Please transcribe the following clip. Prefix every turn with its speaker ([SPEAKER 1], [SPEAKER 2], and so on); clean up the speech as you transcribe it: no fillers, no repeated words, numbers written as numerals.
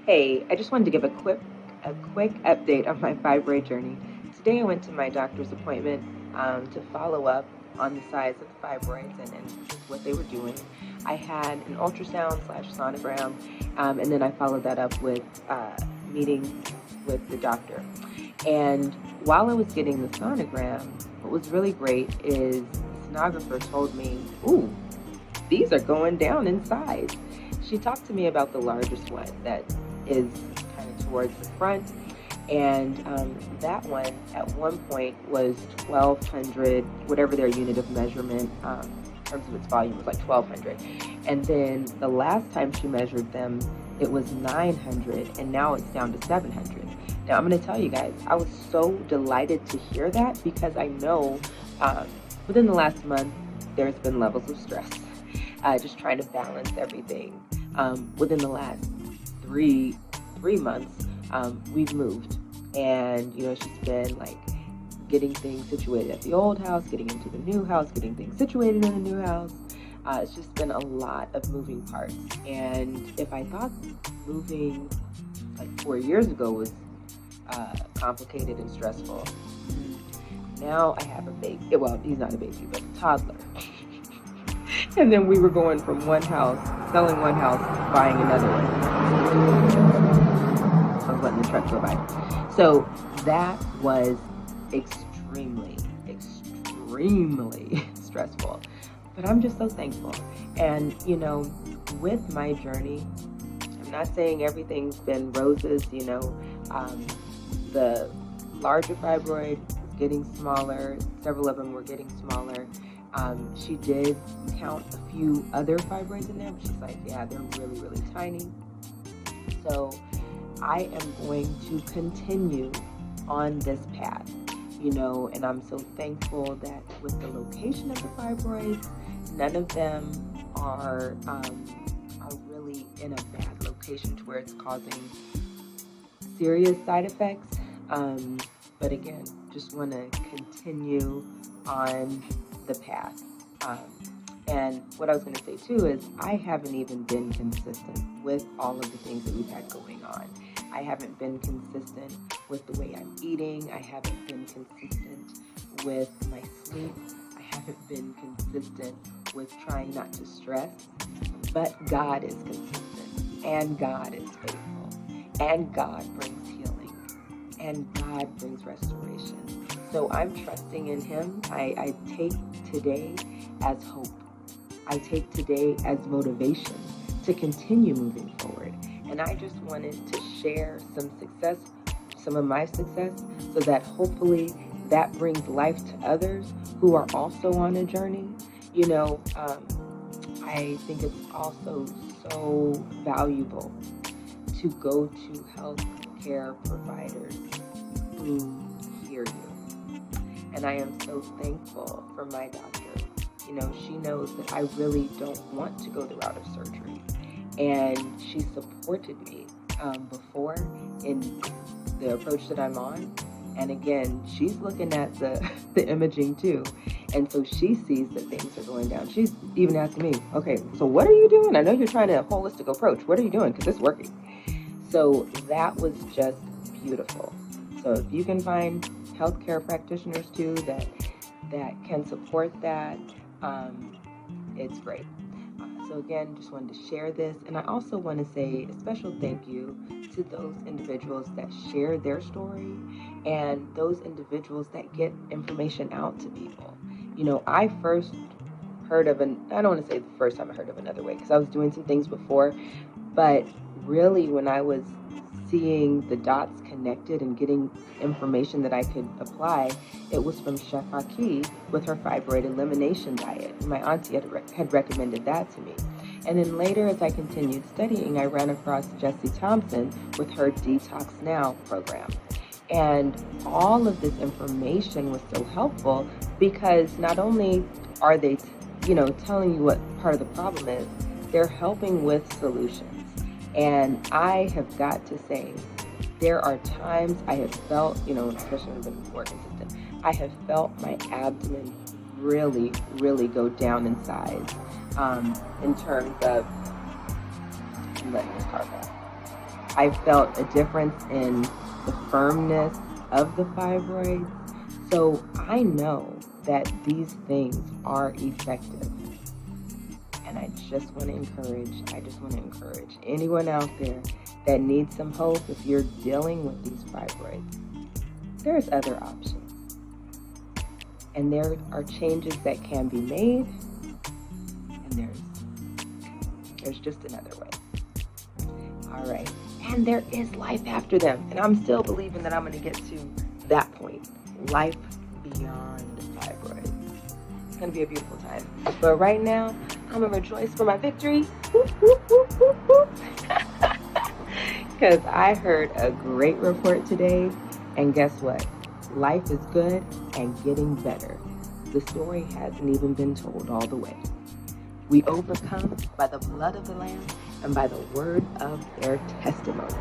[SPEAKER 1] Hey, I just wanted to give a quick update on my fibroid journey. Today I went to my doctor's appointment to follow up on the size of the fibroids and just what they were doing. I had an ultrasound slash sonogram, and then I followed that up with meeting with the doctor. And while I was getting the sonogram, what was really great is the sonographer told me, "Ooh, these are going down in size." She talked to me about the largest one that is kind of towards the front, and that one at one point was 1200, whatever their unit of measurement in terms of its volume was like 1200. And then the last time she measured them, it was 900, and now it's down to 700. Now I'm going to tell you guys, I was so delighted to hear that because I know within the last month there's been levels of stress, just trying to balance everything. Within the last three months, we've moved, and she's been like getting things situated at the old house, getting into the new house, getting things situated in the new house. It's just been a lot of moving parts, and if I thought moving like 4 years ago was complicated and stressful, now I have a baby. Well, he's not a baby, but a toddler. And then we were going from one house, selling one house, buying another one. I was letting the truck go by. So that was extremely stressful. But I'm just so thankful. And, with my journey, I'm not saying everything's been roses, the larger fibroid is getting smaller. Several of them were getting smaller. She did count a few other fibroids in there, but she's like, yeah, they're really, really tiny. So I am going to continue on this path, and I'm so thankful that with the location of the fibroids, none of them are really in a bad location to where it's causing serious side effects. But again, just want to continue on the path. And what I was going to say too is I haven't even been consistent with all of the things that we've had going on. I haven't been consistent with the way I'm eating. I haven't been consistent with my sleep. I haven't been consistent with trying not to stress. But God is consistent, and God is faithful, and God brings healing, and God brings restoration. So I'm trusting in Him. I take today as hope. I take today as motivation to continue moving forward. And I just wanted to share some of my success, so that hopefully that brings life to others who are also on a journey. I think it's also so valuable to go to healthcare providers who hear you. And I am so thankful for my doctor. She knows that I really don't want to go the route of surgery. And she supported me before in the approach that I'm on. And again, she's looking at the imaging too. And so she sees that things are going down. She's even asking me, okay, so what are you doing? I know you're trying a holistic approach. What are you doing? Because it's working. So that was just beautiful. So if you can find healthcare practitioners too that can support that, it's great. So again, just wanted to share this. And I also want to say a special thank you to those individuals that share their story and those individuals that get information out to people. I first heard of I don't want to say the first time I heard of Another Way, because I was doing some things before, but really when I was seeing the dots connected and getting information that I could apply, it was from Chef Aki with her fibroid elimination diet. My auntie had recommended that to me. And then later, as I continued studying, I ran across Jessie Thompson with her Detox Now program. And all of this information was so helpful because not only are they, telling you what part of the problem is, they're helping with solutions. And I have got to say, there are times I have felt, especially when I've been more consistent, I have felt my abdomen really, really go down in size. in terms of letting this car go. I felt a difference in the firmness of the fibroids. So I know that these things are effective. And I just want to encourage anyone out there that needs some hope. If you're dealing with these fibroids, there's other options. And there are changes that can be made. And there's just another way. All right. And there is life after them. And I'm still believing that I'm going to get to that point. Life beyond fibroids. It's going to be a beautiful time. But right now, I'm going to rejoice for my victory. Because I heard a great report today. And guess what? Life is good and getting better. The story hasn't even been told all the way. We overcome by the blood of the Lamb and by the word of their testimony.